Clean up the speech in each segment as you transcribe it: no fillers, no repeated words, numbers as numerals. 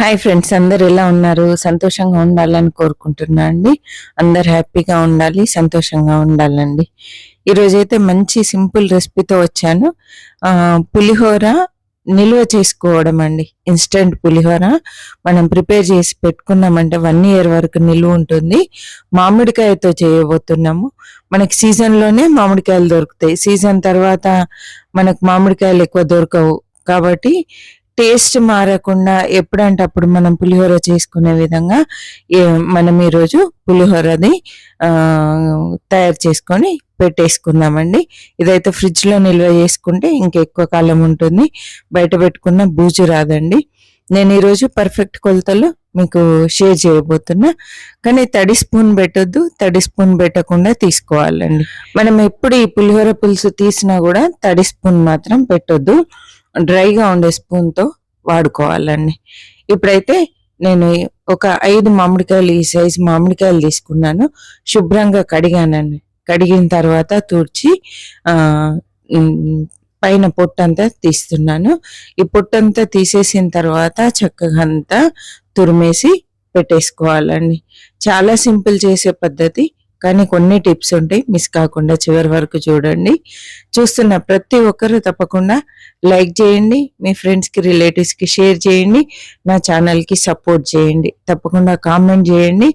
Hi friends, అందరు ఎలా ఉన్నారు? సంతోషంగా ఉండాలని కోరుకుంటున్నా అండి. అందరు హ్యాపీగా ఉండాలి, సంతోషంగా ఉండాలండి. ఈరోజైతే మంచి సింపుల్ రెసిపీతో వచ్చాను. పులిహోర నిల్వ చేసుకోవడం అండి. ఇన్స్టెంట్ పులిహోర మనం ప్రిపేర్ చేసి పెట్టుకున్నామంటే 1 year వరకు నిల్వ ఉంటుంది. మామిడికాయతో చేయబోతున్నాము. మనకి సీజన్లోనే మామిడికాయలు దొరుకుతాయి. సీజన్ తర్వాత మనకు మామిడికాయలు ఎక్కువ దొరకవు కాబట్టి టేస్ట్ మారకుండా ఎప్పుడంటే అప్పుడు మనం పులిహోర చేసుకునే విధంగా మనం ఈరోజు పులిహోరది తయారు చేసుకొని పెట్టేసుకుందామండి. ఇదైతే ఫ్రిడ్జ్ లో నిల్వ చేసుకుంటే ఇంకెక్కువ కాలం ఉంటుంది. బయట పెట్టుకున్న బూజు రాదండి. నేను ఈరోజు పర్ఫెక్ట్ కొలతలు మీకు షేర్ చేయబోతున్నా. కానీ తడి స్పూన్ పెట్టొద్దు, తడి స్పూన్ పెట్టకుండా తీసుకోవాలండి. మనం ఎప్పుడు ఈ పులిహోర పులుసు తీసినా కూడా తడి స్పూన్ మాత్రం పెట్టొద్దు, డ్రైగా ఉండే స్పూన్తో వాడుకోవాలండి. ఇప్పుడైతే నేను ఒక 5 మామిడికాయలు, ఈ సైజు మామిడికాయలు తీసుకున్నాను. శుభ్రంగా కడిగానండి. కడిగిన తర్వాత తుడిచి పైన పొట్టంతా తీస్తున్నాను. ఈ పొట్టంతా తీసేసిన తర్వాత చక్కగా అంతా తురిమేసి పెట్టేసుకోవాలండి. చాలా సింపుల్ చేసే పద్ధతి, కానీ కొన్ని టిప్స్ ఉంటాయి. మిస్ కాకుండా చివరి వరకు చూడండి. చూస్తున్న ప్రతి ఒక్కరు తప్పకుండా లైక్ చేయండి, మీ ఫ్రెండ్స్కి రిలేటివ్స్కి షేర్ చేయండి, నా ఛానల్కి సపోర్ట్ చేయండి. తప్పకుండా కామెంట్ చేయండి.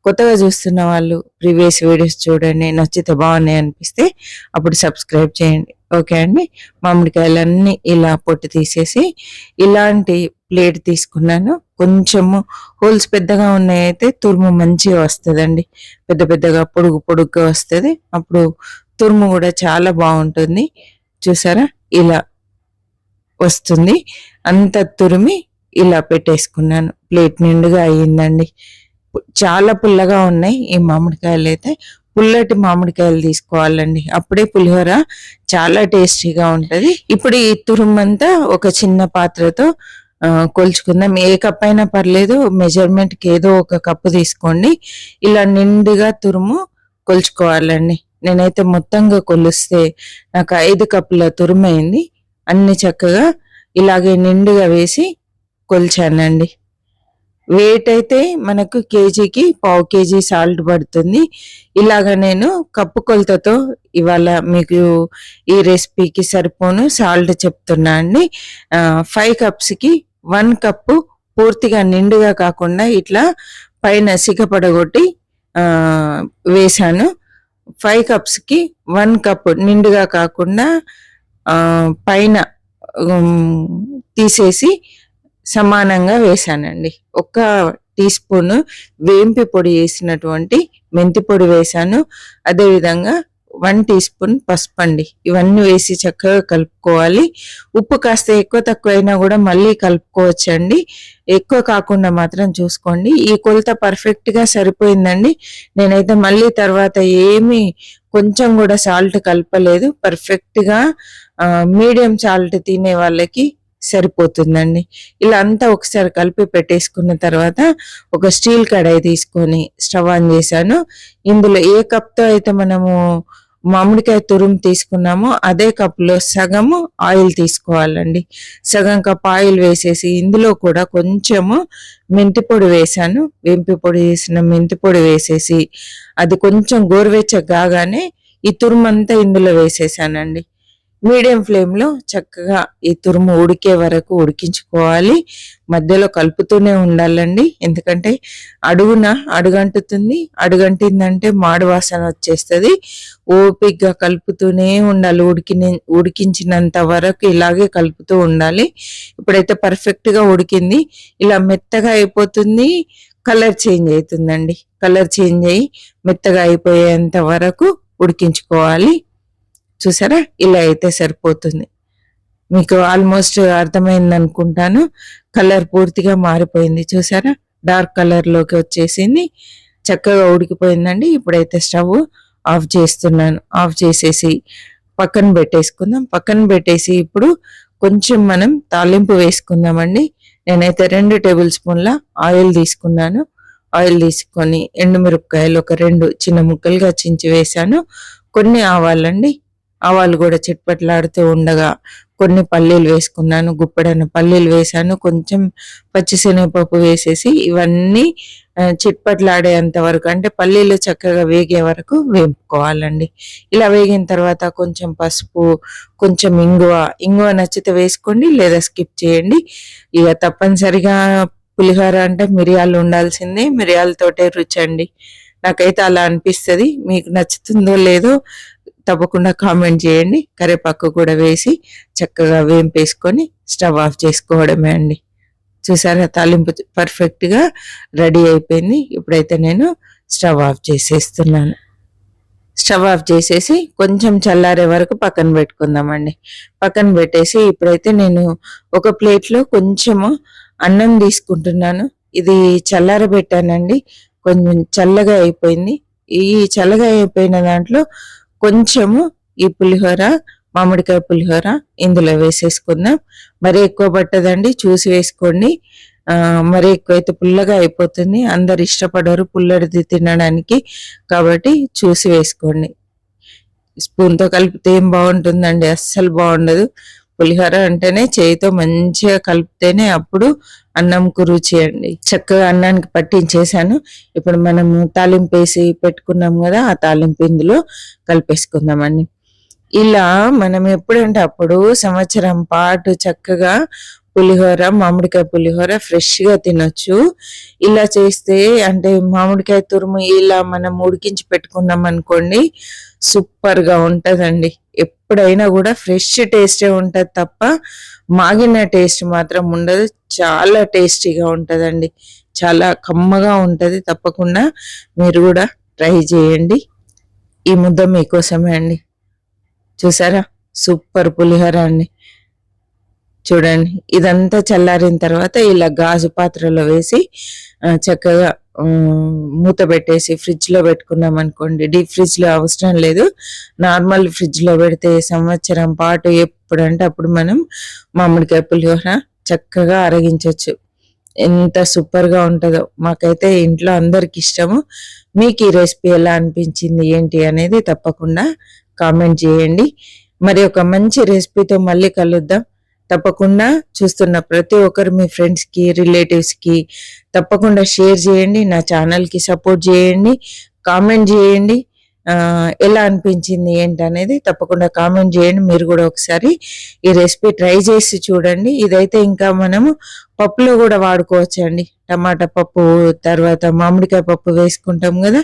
కొత్తగా చూస్తున్న వాళ్ళు ప్రీవియస్ వీడియోస్ చూడండి, నచ్చితే బాగున్నాయి అనిపిస్తే అప్పుడు సబ్స్క్రైబ్ చేయండి. ఓకే అండి. మామిడికాయలన్నీ ఇలా పొట్టు తీసేసి ఇలాంటి ప్లేట్ తీసుకున్నాను. కొంచెము హోల్స్ పెద్దగా ఉన్నాయైతే తురుము మంచిగా వస్తుందండి. పెద్ద పెద్దగా పొడుగ్గా వస్తుంది. అప్పుడు తురుము కూడా చాలా బాగుంటుంది. చూసారా, ఇలా వస్తుంది. అంత తురిమి ఇలా పెట్టేసుకున్నాను. ప్లేట్ నిండుగా అయ్యిందండి. చాలా పుల్లగా ఉన్నాయి ఈ మామిడికాయలు. అయితే పుల్లటి మామిడికాయలు తీసుకోవాలండి, అప్పుడే పులిహోర చాలా టేస్టీగా ఉంటది. ఇప్పుడు ఈ తురుమంతా ఒక చిన్న పాత్రతో కొలుచుకుందాం. ఏ కప్ అయినా పర్లేదు, మెజర్మెంట్కి ఏదో ఒక కప్పు తీసుకోండి. ఇలా నిండుగా తురుము కొలుచుకోవాలండి. నేనైతే మొత్తంగా కొలిస్తే నాకు 5 కప్పుల తురుము అయింది. అన్ని చక్కగా ఇలాగే నిండుగా వేసి కొలిచానండి. వెయిట్ అయితే మనకు కేజీకి 1/2 kg సాల్ట్ పడుతుంది. ఇలాగ నేను కప్పు కొలతతో ఇవాళ మీకు ఈ రెసిపీకి సరిపోను సాల్ట్ చెప్తున్నా అండి. 5 కప్స్కి 1 కప్పు పూర్తిగా నిండుగా కాకుండా ఇట్లా పైన సిగపడగొట్టి వేసాను. 5 కప్స్కి 1 కప్పు నిండుగా కాకుండా పైన తీసేసి సమానంగా వేసానండి. 1 టీ స్పూన్ వేంపి పొడి వేసినటువంటి మెంతి పొడి వేసాను. అదేవిధంగా 1 టీ స్పూన్ పసుపు అండి. ఇవన్నీ వేసి చక్కగా కలుపుకోవాలి. ఉప్పు కాస్త ఎక్కువ తక్కువ అయినా కూడా మళ్ళీ కలుపుకోవచ్చండి. ఎక్కువ కాకుండా మాత్రం చూసుకోండి. ఈ కొలత పర్ఫెక్ట్ గా సరిపోయిందండి. నేనైతే మళ్ళీ తర్వాత ఏమి కొంచెం కూడా సాల్ట్ కలపలేదు. పర్ఫెక్ట్ గా మీడియం సాల్ట్ తినే వాళ్ళకి సరిపోతుందండి. ఇలా అంతా ఒకసారి కలిపి పెట్టేసుకున్న తర్వాత ఒక స్టీల్ కడాయి తీసుకొని స్టవ్ ఆన్ చేశాను. ఇందులో ఏ కప్తో అయితే మనము మామిడికాయ తురుము తీసుకున్నామో అదే కప్లో సగము ఆయిల్ తీసుకోవాలండి. సగం కప్ ఆయిల్ వేసేసి ఇందులో కూడా కొంచెము మెంతి పొడి వేసాను. వేంపి పొడి వేసిన మెంతి పొడి వేసేసి అది కొంచెం గోరువెచ్చగా కాగానే ఈ తురుము అంతా ఇందులో వేసేసానండి. మీడియం ఫ్లేమ్లో చక్కగా ఈ తురుము ఉడికే వరకు ఉడికించుకోవాలి. మధ్యలో కలుపుతూనే ఉండాలండి, ఎందుకంటే అడుగంటుతుంది. అడుగంటిందంటే మాడు వాసన వచ్చేస్తుంది. ఓపిక్గా కలుపుతూనే ఉండాలి. ఉడికించినంత వరకు ఇలాగే కలుపుతూ ఉండాలి. ఇప్పుడైతే పర్ఫెక్ట్గా ఉడికింది. ఇలా మెత్తగా అయిపోతుంది, కలర్ చేంజ్ అవుతుందండి. కలర్ చేంజ్ అయ్యి మెత్తగా అయిపోయేంత వరకు ఉడికించుకోవాలి. చూసారా, ఇలా అయితే సరిపోతుంది. మీకు ఆల్మోస్ట్ అర్థమైంది అనుకుంటాను. కలర్ పూర్తిగా మారిపోయింది. చూసారా, డార్క్ కలర్లోకి వచ్చేసింది. చక్కగా ఉడికిపోయిందండి. ఇప్పుడైతే స్టవ్ ఆఫ్ చేస్తున్నాను. ఆఫ్ చేసేసి పక్కన పెట్టేసుకుందాం. పక్కన పెట్టేసి ఇప్పుడు కొంచెం మనం తాలింపు వేసుకుందామండి. నేనైతే 2 టేబుల్ స్పూన్ల ఆయిల్ తీసుకున్నాను. ఆయిల్ తీసుకొని ఎండుమిరపకాయలు ఒక 2 చిన్న ముక్కలుగా చించి వేసాను. కొన్ని ఆవాలండి. ఆవాలు కూడా చిట్పట్లాడుతూ ఉండగా కొన్ని పల్లీలు వేసుకున్నాను, గుప్పెడన్న పల్లీలు వేసాను, కొంచెం పచ్చిశనగపప్పు వేసేసి ఇవన్నీ చిట్పట్లాడేంత వరకు, అంటే పల్లీలు చక్కగా వేగే వరకు వేపుకోవాలండి. ఇలా వేగిన తర్వాత కొంచెం పసుపు, కొంచెం ఇంగువ నచ్చితే వేసుకోండి, లేదా స్కిప్ చేయండి. ఇక తప్పనిసరిగా పులిహోర అంటే మిరియాలు ఉండాల్సిందే, మిరియాలతోటే రుచి అండి. నాకైతే అలా అనిపిస్తుంది. మీకు నచ్చుతుందో లేదో తప్పకుండా కామెంట్ చేయండి. కరివేపాకు కూడా వేసి చక్కగా వేంపేసుకొని స్టవ్ ఆఫ్ చేసుకోవడమే అండి. చూసారా, తాలింపు పర్ఫెక్ట్గా రెడీ అయిపోయింది. ఇప్పుడైతే నేను స్టవ్ ఆఫ్ చేసేస్తున్నాను. స్టవ్ ఆఫ్ చేసేసి కొంచెం చల్లారే వరకు పక్కన పెట్టుకుందామండి. పక్కన పెట్టేసి ఇప్పుడైతే నేను ఒక ప్లేట్లో కొంచెము అన్నం తీసుకుంటున్నాను. ఇది చల్లారబెట్టానండి, కొంచెం చల్లగా అయిపోయింది. ఈ చల్లగా అయిపోయిన దాంట్లో కొంచెము ఈ పులిహోర, మామిడికాయ పులిహోర ఇందులో వేసేసుకుందాం. మరి ఎక్కువ పట్టదండి, చూసి వేసుకోండి. మరి ఎక్కువైతే పుల్లగా అయిపోతుంది, అందరు ఇష్టపడరు పుల్లడిది తినడానికి, కాబట్టి చూసి వేసుకోండి. స్పూన్తో కలిపితే ఏం బాగుంటుందండి, అస్సలు బాగుండదు. పులిహోర అంటేనే చేయితో మంచిగా కలిపితేనే అప్పుడు అన్నంకు రుచి అండి. చక్కగా అన్నానికి పట్టించేసాను. ఇప్పుడు మనము తాలింపు వేసి పెట్టుకున్నాం కదా, ఆ తాలింపు ఇందులో కలిపేసుకుందామండి. ఇలా మనం ఎప్పుడంటే అప్పుడు సంవత్సరం పాటు చక్కగా పులిహోర, మామిడికాయ పులిహోర ఫ్రెష్గా తినొచ్చు. ఇలా చేస్తే అంటే మామిడికాయ తురుము ఇలా మనం ఉడికించి పెట్టుకున్నాం అనుకోండి, సూపర్గా ఉంటుందండి. ఎప్పుడైనా కూడా ఫ్రెష్ టేస్టే ఉంటుంది తప్ప మాగిన టేస్ట్ మాత్రం ఉండదు. చాలా టేస్టీగా ఉంటుందండి, చాలా కమ్మగా ఉంటుంది. తప్పకుండా మీరు కూడా ట్రై చేయండి. ఈ ముద్ద మీకోసమే అండి. చూసారా, సూపర్ పులిహోర అండి. చూడండి, ఇదంతా చల్లారిన తర్వాత ఇలా గాజు పాత్రలో వేసి చక్కగా మూత పెట్టేసి ఫ్రిడ్జ్లో పెట్టుకున్నాం అనుకోండి. డీప్ ఫ్రిడ్జ్లో అవసరం లేదు, నార్మల్ ఫ్రిడ్జ్లో పెడితే సంవత్సరం పాటు ఎప్పుడంటే అప్పుడు మనం మామిడికాయ పులిహోర చక్కగా అరగించవచ్చు. ఎంత సూపర్గా ఉంటుందో, మాకైతే ఇంట్లో అందరికి ఇష్టము. మీకు ఈ రెసిపీ ఎలా అనిపించింది ఏంటి అనేది తప్పకుండా కామెంట్ చేయండి. మరి ఒక మంచి రెసిపీతో మళ్ళీ కలుద్దాం. తప్పకుండా చూస్తున్న ప్రతి ఒక్కరు మీ ఫ్రెండ్స్కి, రిలేటివ్స్కి తప్పకుండా షేర్ చేయండి. నా ఛానల్కి సపోర్ట్ చేయండి, కామెంట్ చేయండి. ఎలా అనిపించింది ఏంటి అనేది తప్పకుండా కామెంట్ చేయండి. మీరు కూడా ఒకసారి ఈ రెసిపీ ట్రై చేసి చూడండి. ఇదైతే ఇంకా మనము పప్పులో కూడా వాడుకోవచ్చు అండి. టమాటా పప్పు, తర్వాత మామిడికాయ పప్పు వేసుకుంటాం కదా,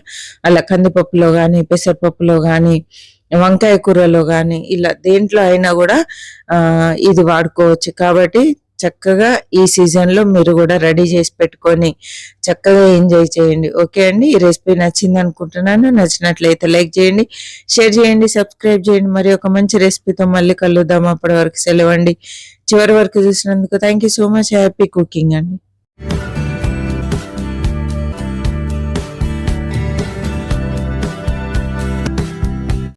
అలా కందిపప్పులో కానీ, పెసరపప్పులో కానీ, వంకాయ కూరలో కానీ, ఇలా దేంట్లో అయినా కూడా ఇది వాడుకోవచ్చు. కాబట్టి చక్కగా ఈ సీజన్లో మీరు కూడా రెడీ చేసి పెట్టుకొని చక్కగా ఎంజాయ్ చేయండి. ఓకే అండి, ఈ రెసిపీ నచ్చింది అనుకుంటున్నాను. నచ్చినట్లయితే లైక్ చేయండి, షేర్ చేయండి, సబ్స్క్రైబ్ చేయండి. మరి ఒక మంచి రెసిపీతో మళ్ళీ కలుద్దాం. అప్పటి వరకు సెలవండి. చివరి వరకు చూసినందుకు thank you so much. Happy cooking అండి.